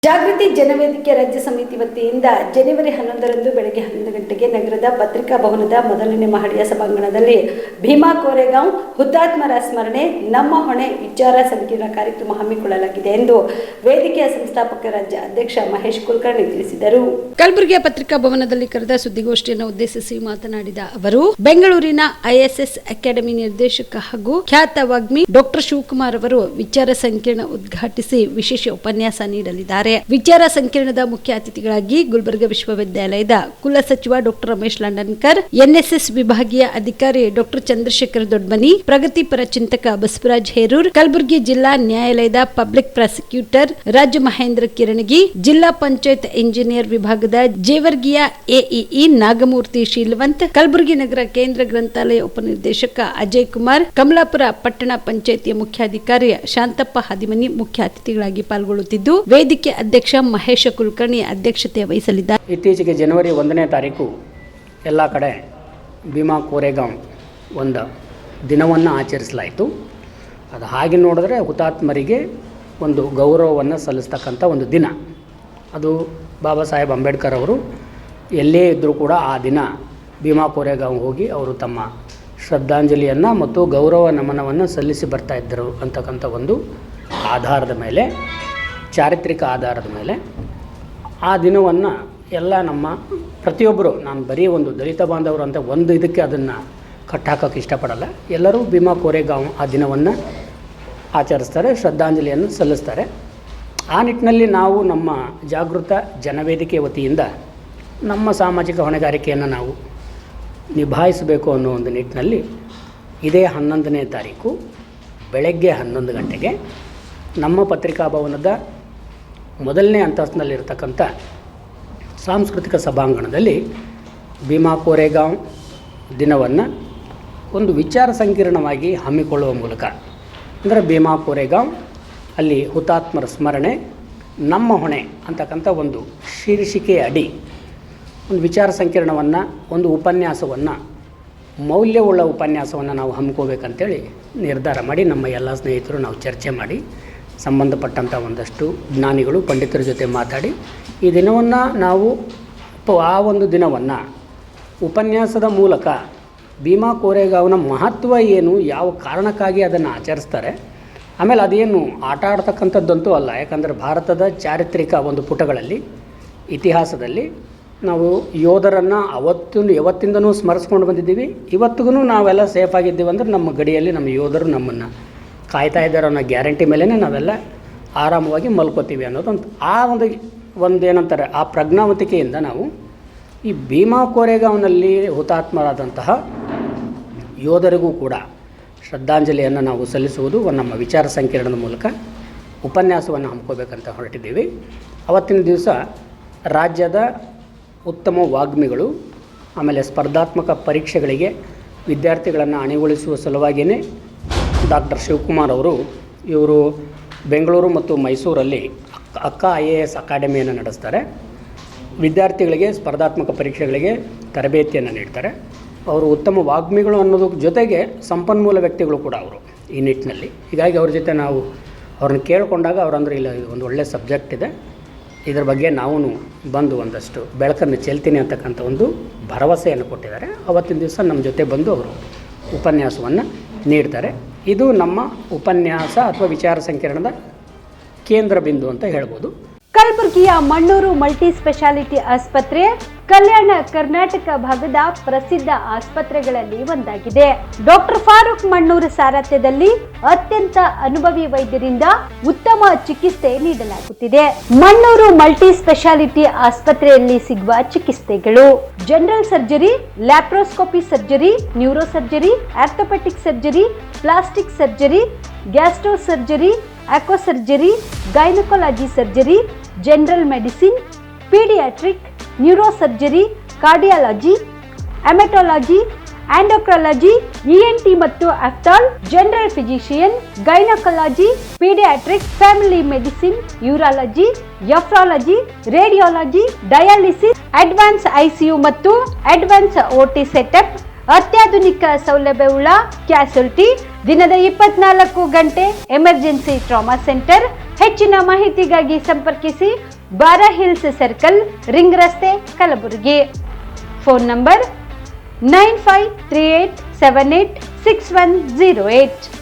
ಜಾಗೃತಿ ಜನವೇದಿಕೆ ರಾಜ್ಯ ಸಮಿತಿ ವತಿಯಿಂದ ಜನವರಿ 11ರಂದು ಬೆಳಗ್ಗೆ 11 ಗಂಟೆಗೆ ನಗರದ ಪತ್ರಿಕಾ ಭವನದ ಮೊದಲನೇ ಮಹಡಿಯ ಸಭಾಂಗಣದಲ್ಲಿ ಭೀಮಾ ಕೋರೆಗಾಂವ್ ಹುತಾತ್ಮರ ಸ್ಮರಣೆ ನಮ್ಮ ಹೊಣೆ ವಿಚಾರ ಸಂಕಿರಣ ಕಾರ್ಯಕ್ರಮ ಹಮ್ಮಿಕೊಳ್ಳಲಾಗಿದೆ ಎಂದು ವೇದಿಕೆಯ ಸಂಸ್ಥಾಪಕ ರಾಜ್ಯ ಅಧ್ಯಕ್ಷ ಮಹೇಶ್ ಕುಲಕರ್ಣಿ ತಿಳಿಸಿದರು. ಕಲಬುರಗಿಯ ಪತ್ರಿಕಾ ಭವನದಲ್ಲಿ ಕರೆದ ಸುದ್ದಿಗೋಷ್ಠಿಯನ್ನು ಉದ್ದೇಶಿಸಿ ಮಾತನಾಡಿದ ಅವರು, ಬೆಂಗಳೂರಿನ ಐಎಸ್ಎಸ್ ಅಕಾಡೆಮಿ ನಿರ್ದೇಶಕ ಹಾಗೂ ಖ್ಯಾತ ವಾಗ್ಮಿ ಡಾಕ್ಟರ್ ಶಿವಕುಮಾರ್ ಅವರು ವಿಚಾರ ಸಂಕಿರಣ ಉದ್ಘಾಟಿಸಿ ವಿಶೇಷ ಉಪನ್ಯಾಸ ನೀಡಲಿದ್ದಾರೆ. ವಿಚಾರ ಸಂಕಿರಣದ ಮುಖ್ಯ ಅತಿಥಿಗಳಾಗಿ ಗುಲ್ಬರ್ಗಾ ವಿಶ್ವವಿದ್ಯಾಲಯದ ಕುಲಸಚಿವ ಡಾಕ್ಟರ್ ರಮೇಶ್ ಲಂಡನ್ಕರ್, ಎನ್ಎಸ್ಎಸ್ ವಿಭಾಗೀಯ ಅಧಿಕಾರಿ ಡಾಕ್ಟರ್ ಚಂದ್ರಶೇಖರ್ ದೊಡ್ಮನಿ, ಪ್ರಗತಿಪರ ಚಿಂತಕ ಬಸವರಾಜ್ ಹೇರೂರ್, ಕಲಬುರಗಿ ಜಿಲ್ಲಾ ನ್ಯಾಯಾಲಯದ ಪಬ್ಲಿಕ್ ಪ್ರಾಸಿಕ್ಯೂಟರ್ ರಾಜ ಮಹೇಂದ್ರ ಕಿರಣಗಿ, ಜಿಲ್ಲಾ ಪಂಚಾಯತ್ ಇಂಜಿನಿಯರ್ ವಿಭಾಗದ ಜೇವರ್ಗಿಯ ಎಇಇ ನಾಗಮೂರ್ತಿ ಶೀಲವಂತ್, ಕಲಬುರಗಿ ನಗರ ಕೇಂದ್ರ ಗ್ರಂಥಾಲಯ ಉಪನಿರ್ದೇಶಕ ಅಜಯ್ ಕುಮಾರ್, ಕಮಲಾಪುರ ಪಟ್ಟಣ ಪಂಚಾಯಿತಿಯ ಮುಖ್ಯಾಧಿಕಾರಿ ಶಾಂತಪ್ಪ ಹದಿಮನಿ ಮುಖ್ಯ ಅತಿಥಿಗಳಾಗಿ ಪಾಲ್ಗೊಳ್ಳುತ್ತಿದ್ದು, ವೇದಿಕೆ ಅಧ್ಯಕ್ಷ ಮಹೇಶ ಕುಲಕರ್ಣಿ ಅಧ್ಯಕ್ಷತೆ ವಹಿಸಲಿದ್ದಾರೆ. ಇತ್ತೀಚೆಗೆ ಜನವರಿ 1ನೇ ತಾರೀಕು ಎಲ್ಲ ಕಡೆ ಭೀಮಾ ಕೋರೆಗಾಂವ್ ಒಂದು ದಿನವನ್ನು ಆಚರಿಸಲಾಯಿತು. ಅದು ಹಾಗೆ ನೋಡಿದ್ರೆ ಹುತಾತ್ಮರಿಗೆ ಒಂದು ಗೌರವವನ್ನು ಸಲ್ಲಿಸ್ತಕ್ಕಂಥ ಒಂದು ದಿನ. ಅದು ಬಾಬಾ ಸಾಹೇಬ್ ಅಂಬೇಡ್ಕರ್ ಅವರು ಎಲ್ಲೇ ಇದ್ದರೂ ಕೂಡ ಆ ದಿನ ಭೀಮಾ ಕೋರೆಗಾಂವ್ ಹೋಗಿ ಅವರು ತಮ್ಮ ಶ್ರದ್ಧಾಂಜಲಿಯನ್ನು ಮತ್ತು ಗೌರವ ನಮನವನ್ನು ಸಲ್ಲಿಸಿ ಬರ್ತಾ ಇದ್ದರು ಅಂತಕ್ಕಂಥ ಒಂದು ಆಧಾರದ ಮೇಲೆ, ಚಾರಿತ್ರಿಕ ಆಧಾರದ ಮೇಲೆ ಆ ದಿನವನ್ನು ಎಲ್ಲ ನಮ್ಮ ಪ್ರತಿಯೊಬ್ಬರು, ನಾನು ಬರೀ ಒಂದು ದಲಿತ ಬಾಂಧವರು ಅಂತ ಒಂದು ಇದಕ್ಕೆ ಅದನ್ನು ಕಟ್ಟಾಕೋಕ್ಕೆ ಇಷ್ಟಪಡಲ್ಲ, ಎಲ್ಲರೂ ಭೀಮಾ ಕೋರೆಗಾಂವ್ ಆ ದಿನವನ್ನು ಆಚರಿಸ್ತಾರೆ, ಶ್ರದ್ಧಾಂಜಲಿಯನ್ನು ಸಲ್ಲಿಸ್ತಾರೆ. ಆ ನಿಟ್ಟಿನಲ್ಲಿ ನಾವು ನಮ್ಮ ಜಾಗೃತ ಜನವೇದಿಕೆ ವತಿಯಿಂದ ನಮ್ಮ ಸಾಮಾಜಿಕ ಹೊಣೆಗಾರಿಕೆಯನ್ನು ನಾವು ನಿಭಾಯಿಸಬೇಕು ಅನ್ನೋ ಒಂದು ನಿಟ್ಟಿನಲ್ಲಿ ಇದೇ 11ನೇ ತಾರೀಕು ಬೆಳಗ್ಗೆ 11 ಗಂಟೆಗೆ ನಮ್ಮ ಪತ್ರಿಕಾ ಭವನದ ಮೊದಲನೇ ಅಂತಸ್ತಿನಲ್ಲಿರ್ತಕ್ಕಂಥ ಸಾಂಸ್ಕೃತಿಕ ಸಭಾಂಗಣದಲ್ಲಿ ಭೀಮಾ ಕೋರೆಗಾಂವ್ ದಿನವನ್ನು ಒಂದು ವಿಚಾರ ಸಂಕಿರಣವಾಗಿ ಹಮ್ಮಿಕೊಳ್ಳುವ ಮೂಲಕ, ಅಂದರೆ ಭೀಮಾ ಕೋರೆಗಾಂವ್ ಅಲ್ಲಿ ಹುತಾತ್ಮರ ಸ್ಮರಣೆ ನಮ್ಮ ಹೊಣೆ ಅಂತಕ್ಕಂಥ ಒಂದು ಶೀರ್ಷಿಕೆಯ ಅಡಿ ಒಂದು ವಿಚಾರ ಸಂಕಿರಣವನ್ನು, ಒಂದು ಉಪನ್ಯಾಸವನ್ನು, ಮೌಲ್ಯವುಳ್ಳ ಉಪನ್ಯಾಸವನ್ನು ನಾವು ಹಮ್ಮಿಕೋಬೇಕಂತೇಳಿ ನಿರ್ಧಾರ ಮಾಡಿ ನಮ್ಮ ಎಲ್ಲ ಸ್ನೇಹಿತರು ನಾವು ಚರ್ಚೆ ಮಾಡಿ ಸಂಬಂಧಪಟ್ಟಂಥ ಒಂದಷ್ಟು ಜ್ಞಾನಿಗಳು, ಪಂಡಿತರ ಜೊತೆ ಮಾತಾಡಿ ಈ ದಿನವನ್ನು ನಾವು ಆ ಒಂದು ದಿನವನ್ನು ಉಪನ್ಯಾಸದ ಮೂಲಕ ಭೀಮಾ ಕೋರೆಗಾಂವ್ನ ಮಹತ್ವ ಏನು, ಯಾವ ಕಾರಣಕ್ಕಾಗಿ ಅದನ್ನು ಆಚರಿಸ್ತಾರೆ, ಆಮೇಲೆ ಅದೇನು ಆಟ ಆಡ್ತಕ್ಕಂಥದ್ದಂತೂ ಅಲ್ಲ. ಯಾಕಂದರೆ ಭಾರತದ ಚಾರಿತ್ರಿಕ ಒಂದು ಪುಟಗಳಲ್ಲಿ, ಇತಿಹಾಸದಲ್ಲಿ ನಾವು ಯೋಧರನ್ನು ಯಾವತ್ತಿಂದನೂ ಸ್ಮರಿಸ್ಕೊಂಡು ಬಂದಿದ್ದೀವಿ. ಇವತ್ತಿಗೂ ನಾವೆಲ್ಲ ಸೇಫಾಗಿದ್ದೀವಿ ಅಂದರೆ ನಮ್ಮ ಗಡಿಯಲ್ಲಿ ನಮ್ಮ ಯೋಧರು ನಮ್ಮನ್ನು ಕಾಯ್ತಾ ಇದ್ದಾರೆ ಅನ್ನೋ ಗ್ಯಾರಂಟಿ ಮೇಲೇ ನಾವೆಲ್ಲ ಆರಾಮವಾಗಿ ಮಲ್ಕೋತೀವಿ ಅನ್ನೋದು ಆ ಒಂದು ಏನಂತಾರೆ, ಆ ಪ್ರಜ್ಞಾವಂತಿಕೆಯಿಂದ ನಾವು ಈ ಭೀಮಾ ಕೋರೆಗಾಂವ್ನಲ್ಲಿ ಹುತಾತ್ಮರಾದಂತಹ ಯೋಧರಿಗೂ ಕೂಡ ಶ್ರದ್ಧಾಂಜಲಿಯನ್ನು ನಾವು ಸಲ್ಲಿಸುವುದು ನಮ್ಮ ವಿಚಾರ ಸಂಕಿರಣದ ಮೂಲಕ ಉಪನ್ಯಾಸವನ್ನು ಹಮ್ಮಿಕೋಬೇಕಂತ ಹೊರಟಿದ್ದೀವಿ. ಅವತ್ತಿನ ದಿವಸ ರಾಜ್ಯದ ಉತ್ತಮ ವಾಗ್ಮಿಗಳು, ಆಮೇಲೆ ಸ್ಪರ್ಧಾತ್ಮಕ ಪರೀಕ್ಷೆಗಳಿಗೆ ವಿದ್ಯಾರ್ಥಿಗಳನ್ನು ಅಣಿಗೊಳಿಸುವ ಸಲುವಾಗಿಯೇ ಡಾಕ್ಟರ್ ಶಿವಕುಮಾರ್ ಅವರು ಇವರು ಬೆಂಗಳೂರು ಮತ್ತು ಮೈಸೂರಲ್ಲಿ ಅಕ್ಕ IAS ಅಕಾಡೆಮಿಯನ್ನು ನಡೆಸ್ತಾರೆ. ವಿದ್ಯಾರ್ಥಿಗಳಿಗೆ ಸ್ಪರ್ಧಾತ್ಮಕ ಪರೀಕ್ಷೆಗಳಿಗೆ ತರಬೇತಿಯನ್ನು ನೀಡ್ತಾರೆ. ಅವರು ಉತ್ತಮ ವಾಗ್ಮಿಗಳು ಅನ್ನೋದ್ರ ಜೊತೆಗೆ ಸಂಪನ್ಮೂಲ ವ್ಯಕ್ತಿಗಳು ಕೂಡ ಅವರು ಈ ನಿಟ್ಟಿನಲ್ಲಿ. ಹೀಗಾಗಿ ಅವ್ರ ಜೊತೆ ನಾವು ಅವ್ರನ್ನ ಕೇಳಿಕೊಂಡಾಗ ಅವರಂದ್ರೆ ಇಲ್ಲ, ಒಂದು ಒಳ್ಳೆಯ ಸಬ್ಜೆಕ್ಟ್ ಇದೆ, ಇದರ ಬಗ್ಗೆ ನಾವು ಬಂದು ಒಂದಷ್ಟು ಬೆಳಕನ್ನು ಚೆಲ್ತೀನಿ ಅಂತಕ್ಕಂಥ ಒಂದು ಭರವಸೆಯನ್ನು ಕೊಟ್ಟಿದ್ದಾರೆ. ಅವತ್ತಿನ ದಿವಸ ನಮ್ಮ ಜೊತೆ ಬಂದು ಅವರು ಉಪನ್ಯಾಸವನ್ನು ನೀಡ್ತಾರೆ. ಇದು ನಮ್ಮ ಉಪನ್ಯಾಸ ಅಥವಾ ವಿಚಾರ ಸಂಕಿರಣದ ಕೇಂದ್ರ ಬಿಂದು ಅಂತ ಹೇಳ್ಬೋದು. ಕಲಬುರಗಿಯ ಮಣ್ಣೂರು ಮಲ್ಟಿ ಸ್ಪೆಷಾಲಿಟಿ ಆಸ್ಪತ್ರೆ ಕಲ್ಯಾಣ ಕರ್ನಾಟಕ ಭಾಗದ ಪ್ರಸಿದ್ಧ ಆಸ್ಪತ್ರೆಗಳಲ್ಲಿ ಒಂದಾಗಿದೆ. ಡಾಕ್ಟರ್ ಫಾರೂಕ್ ಮಣ್ಣೂರು ಸಾರಥ್ಯದಲ್ಲಿ ಅತ್ಯಂತ ಅನುಭವಿ ವೈದ್ಯರಿಂದ ಉತ್ತಮ ಚಿಕಿತ್ಸೆ ನೀಡಲಾಗುತ್ತಿದೆ. ಮಣ್ಣೂರು ಮಲ್ಟಿ ಸ್ಪೆಷಾಲಿಟಿ ಆಸ್ಪತ್ರೆಯಲ್ಲಿ ಸಿಗುವ ಚಿಕಿತ್ಸೆಗಳು: general surgery, laparoscopy surgery, neuro surgery, orthopaedic surgery, plastic surgery, gastro surgery, aqua surgery, gynaecology surgery, general medicine, paediatric, neuro surgery, cardiology, haematology, endocrinology, ENT ಮತ್ತು ophthal, general physician, gynaecology, paediatric, family medicine, urology, nephrology, radiology, dialysis, advance ICU ಮತ್ತು advance OT setup, ಅತ್ಯಾಧುನಿಕ ಸೌಲಭ್ಯವುಳ್ಳ ಕ್ಯಾಸುಲಿಟಿ, ದಿನದ 24 ಗಂಟೆ emergency trauma centre, ಹೆಚ್ಚಿನ ಮಾಹಿತಿಗಾಗಿ ಸಂಪರ್ಕಿಸಿ ಬಾರಾ hills circle, ring ರಸ್ತೆ, ಕಲಬುರಗಿ. Phone number 9538786108.